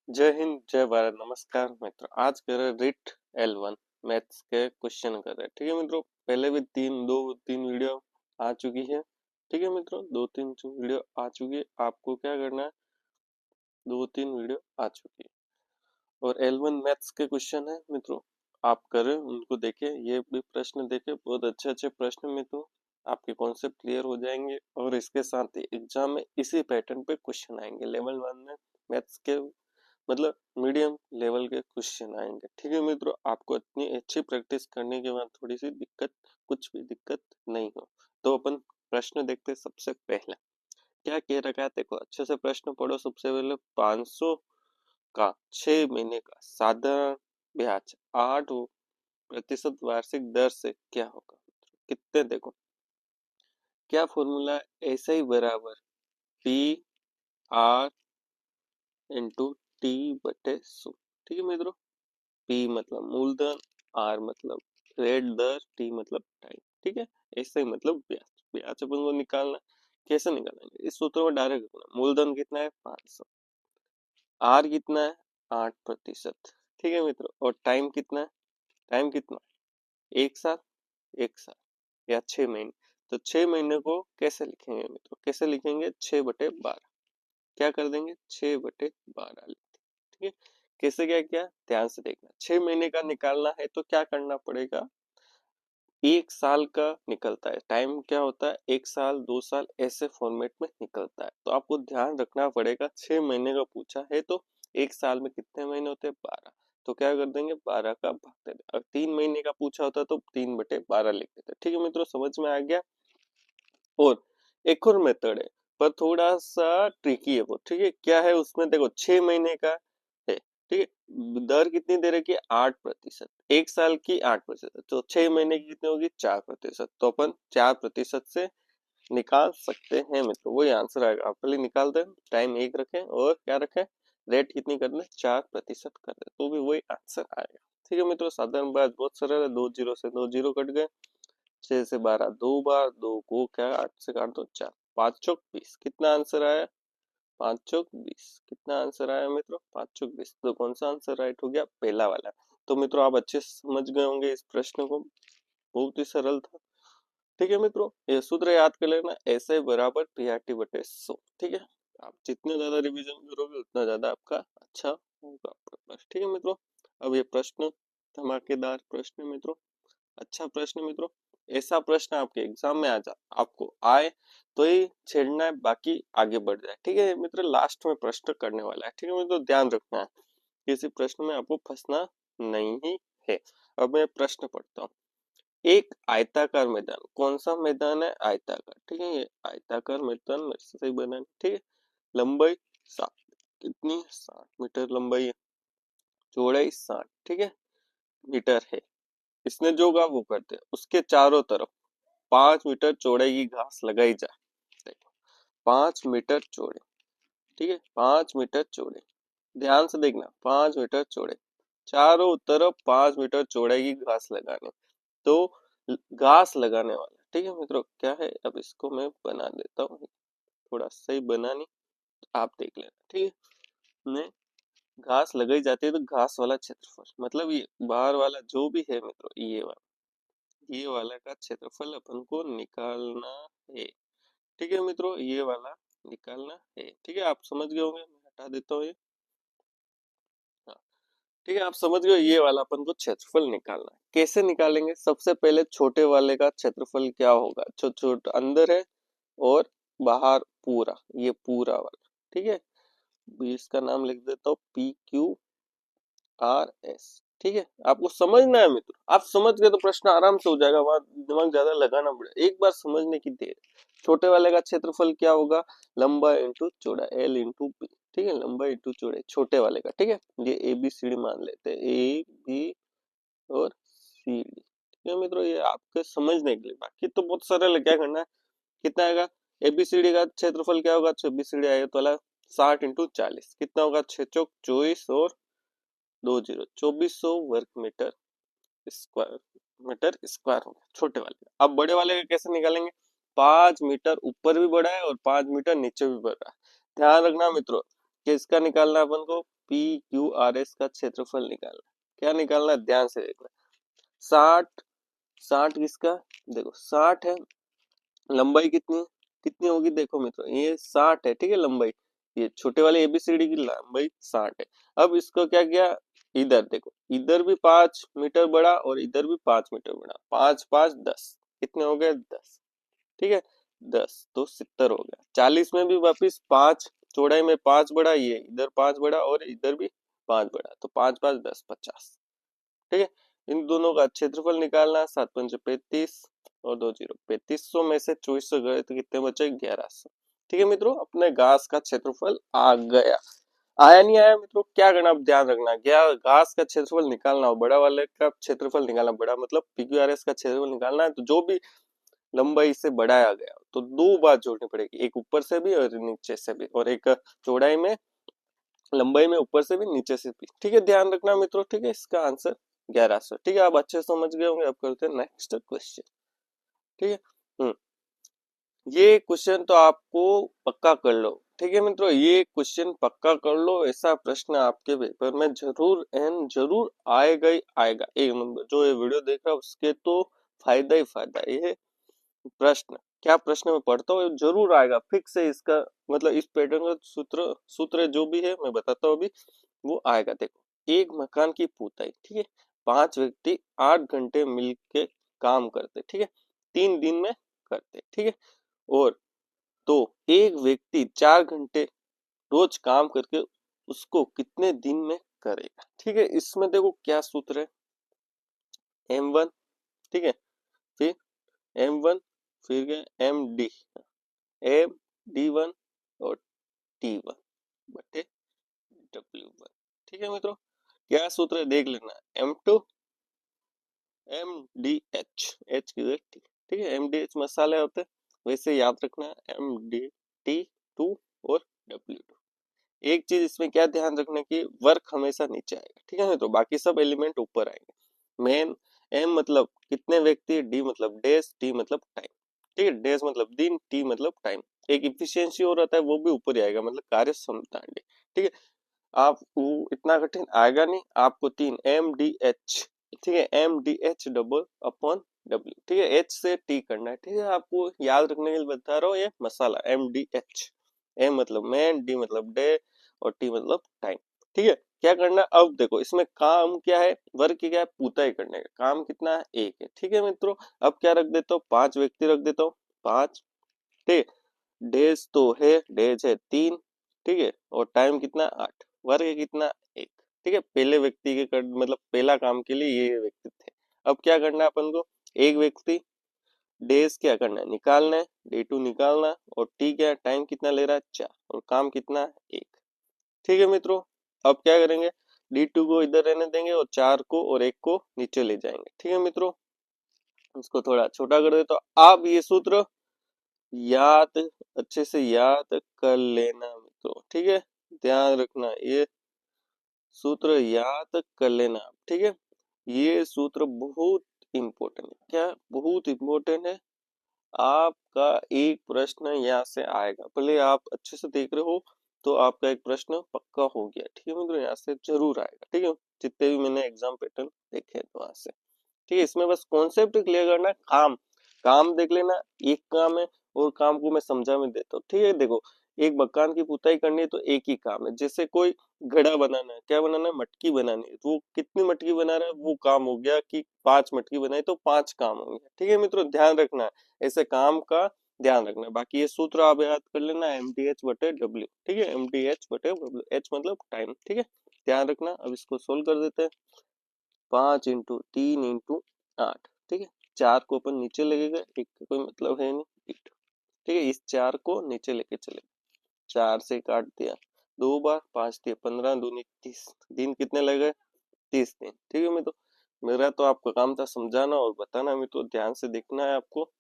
जय हिंद जय भारत। नमस्कार मित्रों, आज कर रहे रिट L1 मैथ्स के क्वेश्चन कर रहे हैं। ठीक है मित्रों, पहले भी तीन वीडियो आ चुकी है। ठीक है मित्रों, दो तीन वीडियो आ चुकी है। आपको क्या करना है, दो तीन वीडियो आ चुकी है और L1 मैथ्स के क्वेश्चन है मित्रों। आप करें, उनको देखें, ये भी प्रश्न देखें, बहुत अच्छे अच्छे प्रश्न मित्रों, आपके कॉन्सेप्ट क्लियर हो जाएंगे। और इसके साथ ही एग्जाम में इसी पैटर्न पे क्वेश्चन आएंगे। लेवल 1 में मैथ्स के मतलब मीडियम लेवल के क्वेश्चन आएंगे। ठीक है मित्रों, आपको इतनी अच्छी प्रैक्टिस करने के बाद थोड़ी सी दिक्कत, कुछ भी दिक्कत नहीं हो। तो अपन प्रश्न देखते हैं। सबसे पहला क्या कह रखा है, देखो अच्छे से प्रश्न पढ़ो। सबसे पहले 500 का 6 महीने का साधारण ब्याज 8% वार्षिक दर से क्या होगा। कितने, देखो क्या फॉर्मूला है, ऐसा ही बराबर पी आर इंटू टी बटे 100। ठीक है मित्रों, पी मतलब मूलधन, आर मतलब रेट दर, टी मतलब टाइम। ठीक है, ऐसे ही मतलब ब्याज। ब्याज अपन को निकालना, कैसे निकालेंगे, इस सूत्र में डायरेक्ट रखना। मूलधन कितना है 500, आर कितना है 8%। ठीक है मित्रों, और टाइम कितना है, टाइम कितना है 1 साल, 1 साल या 6 महीने। तो 6 महीने को कैसे लिखेंगे मित्रों, कैसे लिखेंगे, 6/12। क्या कर देंगे, 6/12 लिखते। ठीक है, कैसे क्या किया, ध्यान से देखना। 6 महीने का निकालना है तो क्या करना पड़ेगा, 1 साल का निकलता है। टाइम क्या होता है, 1 साल 2 साल ऐसे फॉर्मेट में निकलता है। तो आपको ध्यान रखना पड़ेगा, 6 महीने का पूछा है तो 1 साल में कितने महीने होते हैं, 12। तो क्या कर देंगे, 12 का भाग दे देंगे। अगर 3 महीने का पूछा होता तो 3/12 लिख देते। ठीक है मित्रों, समझ में आ गया। और एक और मेथड है, पर थोड़ा सा ट्रिकी है वो। ठीक है, क्या है उसमें, देखो 6 महीने का है। ठीक है, दर कितनी दे रखी है, 8%। 1 साल की 8%, तो 6 महीने की कितनी होगी, 4%। तो अपन 4% से निकाल सकते हैं मित्रों, वही आंसर आएगा। आप पहले निकाल दें, टाइम 1 रखें और क्या रखें, रेट कितनी कर दें, 4% कर दें, तो भी वही आंसर आएगा। ठीक है मित्रों, साधारण बात बहुत सरल है। 2 जीरो से 2 जीरो कट गए, 6 से 12 दो बार, दो को क्या 8 से काट दो 4, 5 चौक 20। कितना आंसर आया, 5 चौक 20। कितना आंसर आया मित्रों, 5 चौक 20। तो कौन सा आंसर राइट हो गया, पहला वाला। तो मित्रों आप अच्छे से समझ गए होंगे इस प्रश्न को, बहुत ही सरल था। ठीक है मित्रों, ये सूत्र याद कर लेना, ऐसे बराबर PRT/100। ठीक है, आप जितने ज्यादा रिवीजन करोगे उतना ज्यादा आपका अच्छा होगा पेपर। ठीक है मित्रों, अब ये प्रश्न धमाकेदार प्रश्न मित्रों, अच्छा प्रश्न मित्रों। ऐसा प्रश्न आपके एग्जाम में आ जा, आपको आए तो ही छेड़ना है, बाकी आगे बढ़ जाए। ठीक है मित्र, लास्ट में प्रश्न करने वाला है। ठीक है मित्रों, ध्यान रखना है, किसी प्रश्न में आपको फंसना नहीं है। अब मैं प्रश्न पढ़ता हूँ। एक आयताकार मैदान, कौन सा मैदान है, आयताकार। ठीक है, ये आयताकार मैदान मेरे से सही बना है। ठीक है, लंबाई 7, कितनी 60 मीटर लंबाई है, चौड़ाई 60, ठीक है, मीटर है। इसने जो कहा वो करते हैं, उसके चारों तरफ 5 मीटर चौड़ाई की घास लगाई जाए। देखो 5 मीटर चौड़े, ठीक है, 5 मीटर चौड़े, ध्यान से देखना, 5 मीटर चौड़े, चारों तरफ 5 मीटर चौड़ाई की घास लगाने। तो घास लगाने वाला, ठीक है मित्रों, क्या है, अब इसको मैं बना देता हूँ, थोड़ा सही बनानी, आप देख लेना। ठीक है, मैं घास लगाई जाती है तो घास वाला क्षेत्रफल, मतलब ये बाहर वाला जो भी है मित्रों, ये वाला का क्षेत्रफल अपन को निकालना है। ठीक है मित्रों, ये वाला निकालना है। ठीक है, आप समझ गए होंगे, मैं हटा देता हूँ ये। हाँ, ठीक है, आप समझ गए, ये वाला अपन को क्षेत्रफल निकालना है। कैसे निकालेंगे, सबसे पहले छोटे वाले का क्षेत्रफल क्या होगा, जो छोटा अंदर है और बाहर पूरा, ये पूरा वाला। ठीक है, इसका नाम लिख देता हूँ PQRS। ठीक है, आपको समझना है मित्र, आप समझ गए तो प्रश्न आराम से हो जाएगा, वहां दिमाग ज्यादा लगाना पड़ेगा, एक बार समझने की देर। छोटे वाले का क्षेत्रफल क्या होगा, लंबा इंटू चौड़ा, L इंटू बी। ठीक है, लंबा इंटू चौड़ाई छोटे वाले का। ठीक है, ये ABCD मान लेते हैं, AB और CD। ठीक है मित्रों, ये आपके समझने के लिए, बाकी तो बहुत सरल है। क्या करना है, कितना आएगा, ABCD का क्षेत्रफल क्या होगा, ABCD आएगा तो 60 × 40, कितना होगा, 6 चौक 24 और 2 जीरो, 2400 वर्ग मीटर स्क्वायर हो गया छोटे वाले का। अब बड़े वाले का कैसे निकालेंगे, 5 मीटर ऊपर भी बढ़ा है और 5 मीटर नीचे भी बढ़ रहा है। ध्यान रखना मित्रों कि इसका निकालना अपन को PQRS का क्षेत्रफल निकालना। क्या निकालना, ध्यान से देखना। 60, 60 किसका, देखो 60 है, लंबाई कितनी कितनी होगी, देखो मित्रों ये 60 है, ठीक है, लंबाई, ये छोटे वाले एबीसीडी की लंबाई 60 है। अब इसको क्या किया, इधर देखो, इधर भी 5 मीटर बड़ा और इधर भी 5 मीटर बड़ा, 5 5 10, कितने हो गए 10, ठीक है, 10 तो 70 हो गया। 40 में भी वापिस 5, चौड़ाई में 5 बड़ा, ये इधर 5 बड़ा और इधर भी 5 बड़ा, तो 5 5 10 50, ठीक है। इन दोनों का क्षेत्रफल निकालना, 7 पंचे 35 और 2 जीरो, 3500 में से 2400 गए तो कितने बचे, 1100। ठीक है मित्रों, अपने घास का क्षेत्रफल आ गया। आया नहीं आया मित्रों, क्या करना, अब ध्यान रखना, क्या घास का क्षेत्रफल निकालना हो, बड़ा वाले का क्षेत्रफल निकालना, बड़ा मतलब PQRS का क्षेत्रफल निकालना है, तो जो भी लंबाई से बढ़ाया गया तो दो बार जोड़नी पड़ेगी, एक ऊपर से भी और नीचे से भी, और एक चौड़ाई में, लंबाई में ऊपर से भी नीचे से भी, ठीक है, ध्यान रखना मित्रों, ठीक है, इसका आंसर 1100, ठीक है, आप अच्छे समझ गए होंगे। अब करते हैं नेक्स्ट क्वेश्चन, ठीक है। ये क्वेश्चन तो आपको पक्का कर लो, ठीक है मित्रों, ये क्वेश्चन पक्का कर लो, ऐसा प्रश्न आपके पेपर में जरूर एंड जरूर आएगा ही आएगा। एक नंबर जो ये वीडियो देख रहा है उसके तो फायदा ही फायदा, ये प्रश्न, क्या प्रश्न में पढ़ता हूँ जरूर आएगा, फिक्स है इसका, मतलब इस पैटर्न का सूत्र सूत्र जो भी है मैं बताता हूँ अभी, वो आएगा। देखो, एक मकान की पुताई, ठीक है, 5 व्यक्ति 8 घंटे मिलके काम करते, ठीक है, 3 दिन में करते, ठीक है, और तो एक व्यक्ति 4 घंटे रोज काम करके उसको कितने दिन में करेगा, ठीक है। इसमें देखो क्या सूत्र है, M1, ठीक है, फिर M1, फिर MD, MD1 और T1 बटे W1, ठीक है मित्रों, क्या सूत्र है देख लेना, M2 MDH, H की जगह T, ठीक है, MDH मसाले होते हैं, वैसे याद रखना MDT2 और W2। एक चीज इसमें क्या ध्यान रखना कि वर्क हमेशा नीचे आएगा, ठीक है ना, तो बाकी सब एलिमेंट ऊपर आएंगे। मेन M मतलब कितने व्यक्ति, D मतलब डेज, T मतलब टाइम, ठीक है, डेज मतलब दिन, T मतलब टाइम, एक इफिशियंसी और रहता है वो भी ऊपर ही आएगा, मतलब कार्य क्षमता, ठीक है। आपको इतना कठिन आएगा नहीं, आपको 3 MDH, ठीक है, MDH डबल अपॉन W, ठीक है, H से T करना है, ठीक है, आपको याद रखने के लिए बता रहा हूँ, ये मसाला MDH, M मतलब मैन, D मतलब डे और T मतलब टाइम, ठीक है। क्या करना, अब देखो इसमें काम क्या है, वर्क क्या है, पुताई करने का, काम कितना है, एक है, ठीक है मित्रों। अब क्या रख देता हूँ, 5 व्यक्ति रख देता हूँ, 5, ठीक है, डेज तो है, डेज है 3, ठीक है, और टाइम कितना 8, वर्ग कितना 1, ठीक है, पहले व्यक्ति के मतलब पहला काम के लिए ये व्यक्ति थे। अब क्या करना है अपन को, एक व्यक्ति, डेज क्या करना है, निकालना है, D2 निकालना, और टी क्या है, टाइम कितना ले रहा है 4, और काम कितना है 1, ठीक है मित्रों। अब क्या करेंगे, D2 को इधर रहने देंगे और 4 को और 1 को नीचे ले जाएंगे, ठीक है मित्रों। इसको थोड़ा छोटा कर दे, तो आप ये सूत्र याद, अच्छे से याद कर लेना मित्रों, ठीक है, ध्यान रखना, ये सूत्र याद कर लेना, ठीक है। ये सूत्र बहुत इंपॉर्टेंट है, क्या बहुत इंपॉर्टेंट है, आपका एक प्रश्न यहाँ से आएगा, भले आप अच्छे से देख रहे हो तो आपका एक प्रश्न पक्का हो गया, ठीक है मित्रों, यहाँ से जरूर आएगा, ठीक है, जितने भी मैंने एग्जाम पैटर्न देखे तो वहां से, ठीक है। इसमें बस कॉन्सेप्ट क्लियर करना है, काम काम देख लेना, एक काम है और काम को मैं समझा में देता हूँ, ठीक है। देखो, एक मकान की पुताई करनी है तो एक ही काम है, जैसे कोई घड़ा बनाना है, क्या बनाना है, मटकी बनानी है, तो वो कितनी मटकी बना रहा है, वो काम हो गया कि 5 मटकी बनाई तो 5 काम होंगे, ठीक है मित्रों, ध्यान रखना है, ऐसे काम का ध्यान रखना है। बाकी ये सूत्र आप याद कर लेना, MDH बटे W, ठीक है, MDH बटे W, H मतलब टाइम, ठीक है, ध्यान रखना। अब इसको सोल्व कर देते हैं, 5 इंटू 3 इंटू 8, ठीक है, 4 को अपन नीचे लगेगा, एक का कोई मतलब है नहीं, 8, ठीक है, इस 4 को नीचे लेके चले, 4 से काट दिया, 2 बार 5 दिया 15, दूनी 30, दिन कितने लगे, 30 दिन, ठीक है। मैं तो, मेरा तो आपका काम था समझाना और बताना, मैं तो ध्यान से देखना है आपको,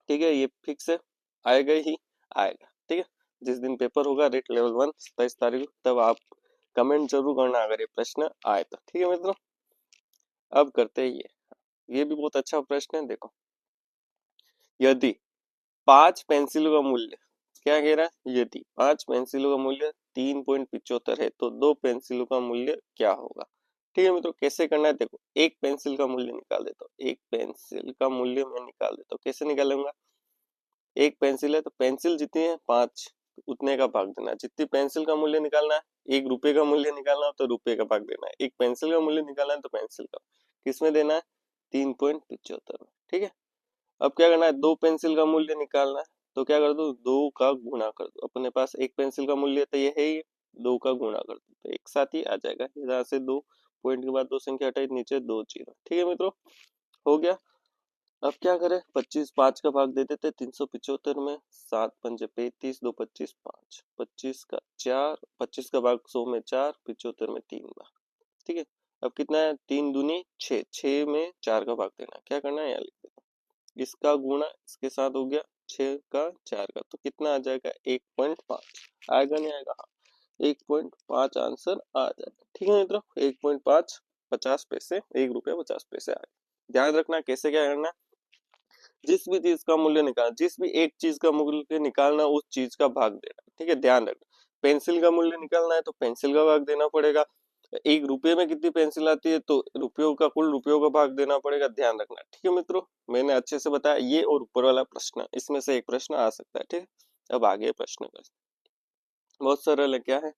ठीक है, ये फिक्स है, आएगा ही आएगा, ठीक है। जिस दिन पेपर होगा रेट लेवल 1 27 तारीख को, तब आप कमेंट जरूर करना अगर ये प्रश्न आए तो, ठीक है मित्रों। अब करते हैं ये भी बहुत अच्छा प्रश्न है। देखो, यदि 5 पेंसिलों का मूल्य क्या कह रहा है, यदि 5 पेंसिलों का मूल्य 3.75 है तो 2 पेंसिलों का मूल्य क्या होगा। ठीक है मित्रों, कैसे करना है देखो, एक पेंसिल का मूल्य निकाल देता हूँ, एक पेंसिल का मूल्य मैं निकाल देता हूँ। कैसे निकालूंगा, एक पेंसिल है तो पेंसिल जितनी है 5 उतने का भाग देना है। जितनी पेंसिल का मूल्य निकालना है, 1 रुपए का मूल्य निकालना हो तो रुपए का भाग देना है। एक पेंसिल का मूल्य निकालना है तो पेंसिल का किसमें देना है, 3.75 में। ठीक है, अब क्या करना है, 2 पेंसिल का मूल्य निकालना है तो क्या कर दो, 2 का गुणा कर दो। अपने पास एक पेंसिल का मूल्य तो ये है ही, 2 का गुणा कर दो तो एक साथ ही आ जाएगा। यहाँ से 2 पॉइंट के बाद 2 संख्या हटाई, नीचे 2 जीरो। ठीक है मित्रों, हो गया। अब क्या करें, 25 5 का भाग दे देते 375 में, 7 पंजे 35, 2 25 5, 25 का 4, 25 का भाग 100 में 4, 75 में 3 बार। ठीक है, अब कितना है, 3 दूनी 6, 6 में 4 का भाग देना है। क्या करना है, यहाँ लिख देना, इसका गुणा इसके साथ हो गया 6 का 4 का, तो कितना आ जाएगा 1.5 आएगा, नहीं आएगा, हाँ 1.5 आंसर आ जाएगा। ठीक है मित्रों, 1.5 50 पैसे, 1 रुपया 50 पैसे आए। ध्यान रखना कैसे क्या करना है, जिस भी चीज का मूल्य निकालना, जिस भी एक चीज का मूल्य निकालना उस चीज का भाग देना। ठीक है, ध्यान रखना, पेंसिल का मूल्य निकालना है तो पेंसिल का भाग देना पड़ेगा। 1 रुपये में कितनी पेंसिल आती है तो रुपयों का, कुल रुपयों का भाग देना पड़ेगा। ध्यान रखना। ठीक है मित्रों, मैंने अच्छे से बताया, ये और ऊपर वाला प्रश्न, इसमें से एक प्रश्न आ सकता है। ठीक है, अब आगे प्रश्न कर, बहुत सरल है। क्या है,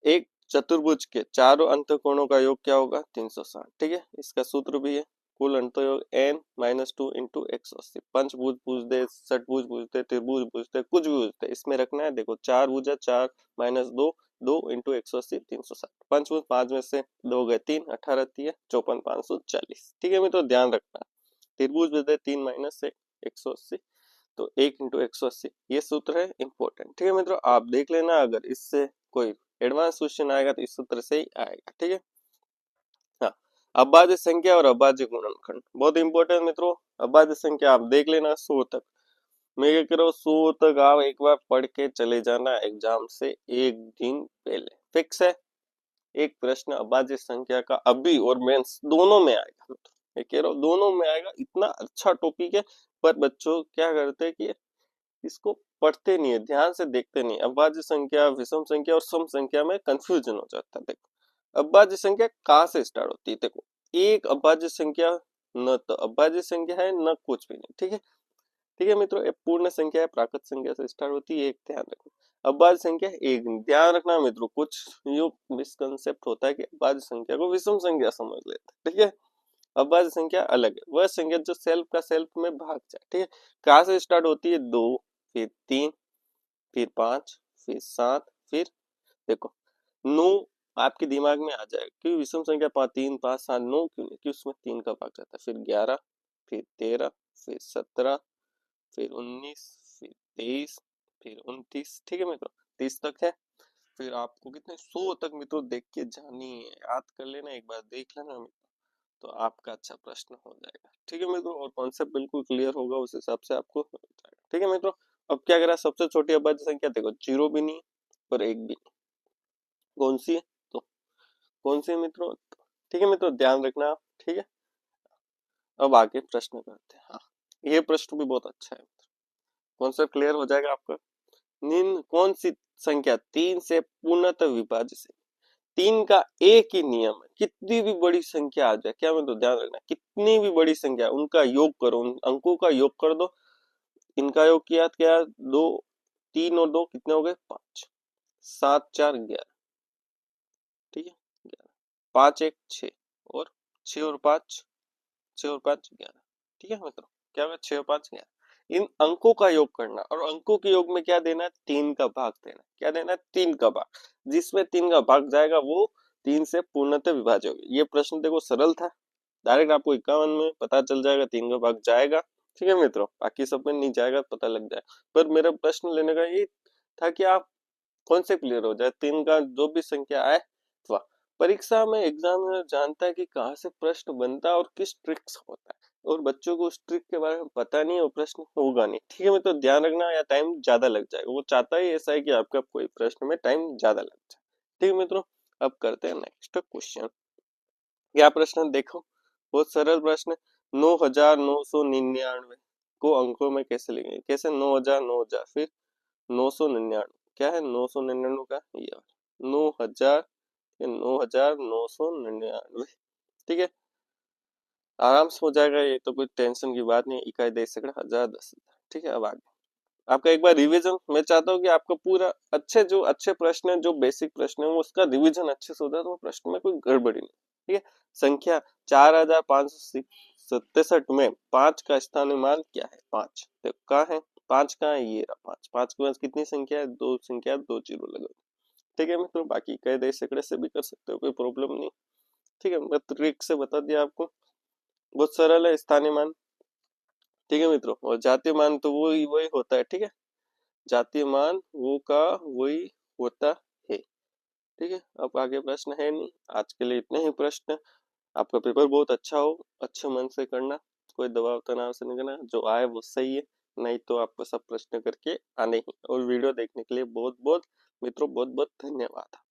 एक चतुर्भुज के चारों अंतःकोणों का योग क्या होगा, 360। ठीक है, इसका सूत्र भी है, कुल अंतःयोग n-2 इंटू 180। पंचभुज पूछते, षटभुज पूछते, त्रिभुज पूछते, कुछ भी पूछते, इसमें रखना है। देखो 4 भुजा 4 माइनस 2, 2 इंटू 180 360। पंचभुज 5 में से 2 गए 3, 18 3 54 540। ठीक है मित्रों, ध्यान रखना। त्रिभुज में 3 माइनस 180, तो 1 इंटू 180, ये सूत्र है इंपॉर्टेंट। ठीक है मित्रों, आप देख लेना, अगर इससे कोई एडवांस क्वेश्चन आएगा तो इस सूत्र से ही आएगा। ठीक है, हाँ, अभाज्य संख्या और अभाज्य गुणनखंड बहुत इंपॉर्टेंट मित्रों। अभाज्य संख्या आप देख लेना 100 तक, मैं क्या करो 100 तक आप एक बार पढ़ के चले जाना, एग्जाम से एक दिन पहले फिक्स है। एक प्रश्न अभाज्य संख्या का अभी और मेंस दोनों में आएगा मित्रों, मैं कह रहा हूँ दोनों में आएगा। इतना अच्छा टॉपिक है, पर बच्चों क्या करते हैं कि इसको पढ़ते नहीं है, ध्यान से देखते नहीं। अभाज्य संख्या, विषम संख्या और सम संख्या में कंफ्यूजन हो जाता है। देखो अभाज्य संख्या कहाँ से स्टार्ट होती है, देखो एक अभाज्य संख्या न तो अभाज्य संख्या है न कुछ भी नहीं। ठीक है, ठीक है मित्रों, ये पूर्ण संख्या है, प्राकृत संख्या से स्टार्ट होती है, एक ध्यान रखो। अभाज्य संख्या एक नहीं, ध्यान रखना मित्रों, कुछ यो मिसकंसेप्ट होता है कि अभाज्य संख्या को विषम संख्या समझ लेते हैं। ठीक है, अभाज्य संख्या अलग है, वह संख्या जो सेल्फ का सेल्फ में भाग जाए। ठीक है, कहाँ से स्टार्ट होती है, 2, फिर 3, फिर 5, फिर 7, फिर देखो 9 आपके दिमाग में आ जाएगा, क्योंकि विषम संख्या 5 3 5 7 9 क्यों नहीं, क्योंकि उसमें 3 का भाग जाता है। फिर 11, फिर 13, फिर 17, फिर 19, फिर 23, फिर 29। ठीक है मित्रों, 30 तक है। फिर आपको कितने 100 तक मित्रों देख के जानी है, याद कर लेना, एक बार देख लेना मित्रों, तो आपका अच्छा प्रश्न हो जाएगा। ठीक है मित्रों, और कॉन्सेप्ट बिल्कुल क्लियर होगा, उस हिसाब से आपको हो जाएगा। ठीक है मित्रों, अब क्या करा, सबसे छोटी अभाज्य संख्या देखो 0 भी नहीं और 1 भी नहीं, कौन सी है, तो कौन सी है मित्रों। ठीक है मित्रों, ध्यान रखना। ठीक है, अब आगे प्रश्न करते हैं। हाँ, ये प्रश्न भी बहुत अच्छा है, कॉन्सेप्ट क्लियर हो जाएगा आपका। निम्न कौन सी संख्या 3 से पूर्णतः विभाजित है। 3 का एक ही नियम है, कितनी भी बड़ी संख्या आ जाए, क्या मतलब ध्यान रखना, कितनी भी बड़ी संख्या उनका योग करो, उन अंकों का योग कर दो। इनका योग किया क्या, 2 3 और 2 कितने हो गए 5, 7 4 11। ठीक है, 11, 5 1 6 और 6 और 5, 6 और 5 11। ठीक है मित्रों, क्या होगा 6 और 5 11। इन अंकों का योग करना, और अंकों के योग में क्या देना है, 3 का भाग देना। क्या देना है, 3 का भाग, जिसमें 3 का भाग जाएगा वो 3 से पूर्णतः विभाज्य होगी। ये प्रश्न देखो सरल था, डायरेक्ट आपको 51 में पता चल जाएगा 3 का भाग जाएगा। ठीक है मित्रों, बाकी सब में नहीं जाएगा, पता लग जाए। पर मेरा प्रश्न लेने का ये था कि आप कौन से क्लियर हो जाए, 3 का जो भी संख्या आए। वाह, परीक्षा में एग्जामिनर जानता है कि कहाँ से प्रश्न बनता है और किस ट्रिक से होता है, और बच्चों को उस ट्रिक के बारे में पता नहीं है, वो प्रश्न होगा नहीं। ठीक है मित्रों, ध्यान रखना, या टाइम ज्यादा लग जाएगा, वो चाहता ही ऐसा है कि आपका कोई प्रश्न में टाइम ज्यादा लग जाए। ठीक है मित्रों, अब करते हैं नेक्स्ट क्वेश्चन। क्या प्रश्न देखो, बहुत सरल प्रश्न। 9,999 को अंकों में कैसे लिखेंगे, कैसे 9,000 9,000 फिर 999 क्या है 999 का ये 9000 9,999 ठीक है आराम से हो जाएगा ये तो कोई टेंशन की बात नहीं इकाई दे सकड़ा 1000 10,000 ठीक है अब आगे आपका एक बार रिवीजन मैं चाहता हूँ कि आपका पूरा अच्छे जो अच्छे प्रश्न है जो बेसिक प्रश्न है वो उसका रिवीजन अच्छे से होता है तो वो प्रश्न में कोई गड़बड़ी नहीं ठीक है संख्या 4567 में 5 का स्थानीय मान क्या है 5 तो कहाँ है 5 कहाँ है ये रहा 5 5 के पास कितनी संख्या है दो संख्या दो जीरो लगे ठीक है मित्रों बाकी कह दे सकड़े से भी कर सकते हो कोई प्रॉब्लम नहीं ठीक है मैं ट्रिक से बता दिया आपको बहुत सरल है स्थानीय मान ठीक है मित्रों और जातीय मान तो वही वही होता है ठीक है जातीय मान वो का वही होता है ठीक है अब आगे प्रश्न है नहीं आज के लिए इतने ही प्रश्न आपका पेपर बहुत अच्छा हो अच्छे मन से करना कोई दबाव तनाव से नहीं करना जो आए वो सही है नहीं तो आपको सब प्रश्न करके आने ही और वीडियो देखने के लिए बहुत बहुत मित्रों बहुत बहुत धन्यवाद